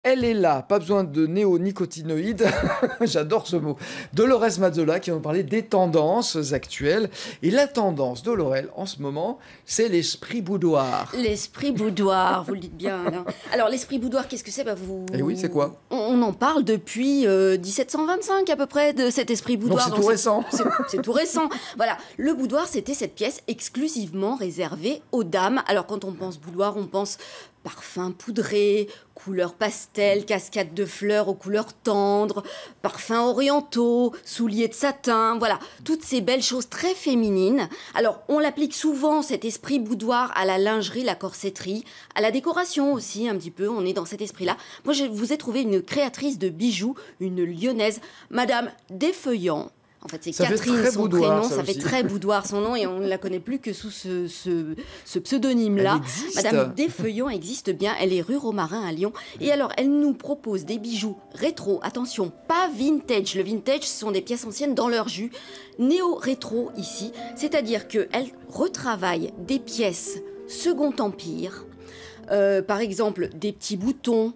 Elle est là, pas besoin de néonicotinoïdes, j'adore ce mot. Dolores Mazzola qui va nous parler des tendances actuelles. Et la tendance de Laurel en ce moment, c'est l'esprit boudoir. L'esprit boudoir, vous le dites bien, Alain. Alors, l'esprit boudoir, qu'est-ce que c'est? Eh oui, c'est quoi? On en parle depuis 1725 à peu près, de cet esprit boudoir. Donc c'est tout récent. C'est tout récent. Voilà, le boudoir, c'était cette pièce exclusivement réservée aux dames. Alors, quand on pense boudoir, on pense parfum poudré, couleurs pastel, cascade de fleurs aux couleurs tendres, parfums orientaux, souliers de satin, voilà, toutes ces belles choses très féminines. Alors, on l'applique souvent, cet esprit boudoir, à la lingerie, la corsetterie, à la décoration aussi, un petit peu, on est dans cet esprit-là. Moi, je vous ai trouvé une créatrice de bijoux, une lyonnaise, Madame Desfeuillants. En fait, c'est Catherine, son prénom, ça fait très boudoir son nom, et on ne la connaît plus que sous ce pseudonyme-là. Madame Desfeuillants existe bien, elle est rue Romarin à Lyon. Et alors, elle nous propose des bijoux rétro, attention, pas vintage. Le vintage, ce sont des pièces anciennes dans leur jus. Néo-rétro ici, c'est-à-dire qu'elle retravaille des pièces Second Empire, par exemple des petits boutons,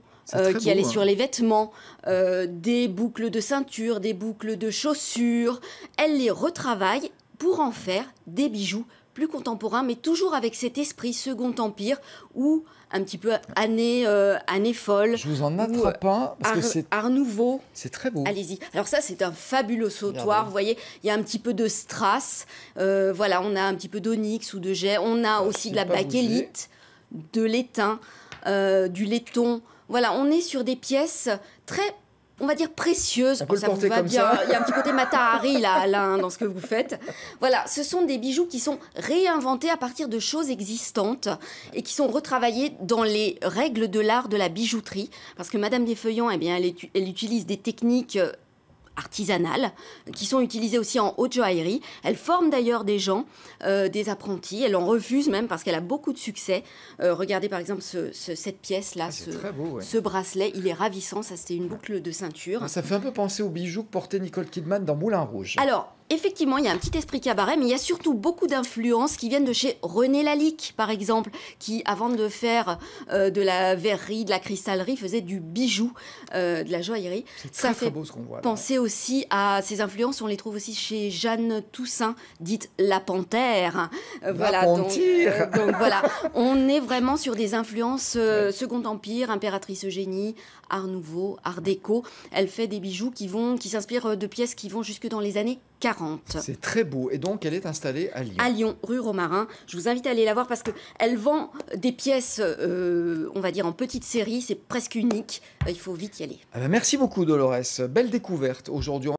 qui allaient sur les vêtements, des boucles de ceinture, des boucles de chaussures. Elle les retravaille pour en faire des bijoux plus contemporains, mais toujours avec cet esprit Second Empire ou un petit peu année folle. Je vous en attrape un, parce que c'est Art Nouveau. C'est très beau. Allez-y. Alors ça, c'est un fabuleux sautoir. Vous voyez, il y a un petit peu de strass. Voilà, on a un petit peu d'onyx ou de jet. On a aussi de la bakélite, de l'étain, du laiton. Voilà, on est sur des pièces très, on va dire, précieuses. On peut ça le porter vous va comme bien. ça. Il y a un petit côté Mata-Hari, là, Alain, dans ce que vous faites. Voilà, ce sont des bijoux qui sont réinventés à partir de choses existantes et qui sont retravaillés dans les règles de l'art de la bijouterie. Parce que Madame Desfeuillants, eh bien, elle utilise des techniques artisanales, qui sont utilisées aussi en haute joaillerie. Elle forme d'ailleurs des gens, des apprentis. Elle en refuse même parce qu'elle a beaucoup de succès. Regardez par exemple cette pièce-là, ce bracelet, il est ravissant. Ça, c'était une boucle de ceinture. Ça fait un peu penser aux bijoux que portait Nicole Kidman dans Moulin Rouge. Alors, effectivement, il y a un petit esprit cabaret, mais il y a surtout beaucoup d'influences qui viennent de chez René Lalique, par exemple, qui, avant de faire de la verrerie, de la cristallerie, faisait du bijou, de la joaillerie. C'est très beau ce qu'on voit. Penser aussi à ces influences, on les trouve aussi chez Jeanne Toussaint, dite La Panthère. Voilà, donc voilà, on est vraiment sur des influences Second Empire, Impératrice Eugénie, Art Nouveau, Art déco. Elle fait des bijoux qui s'inspirent de pièces qui vont jusque dans les années 40. C'est très beau. Et donc, elle est installée à Lyon. À Lyon, rue Romarin. Je vous invite à aller la voir parce qu'elle vend des pièces, on va dire, en petite série. C'est presque unique. Il faut vite y aller. Ah ben merci beaucoup, Dolores. Belle découverte aujourd'hui.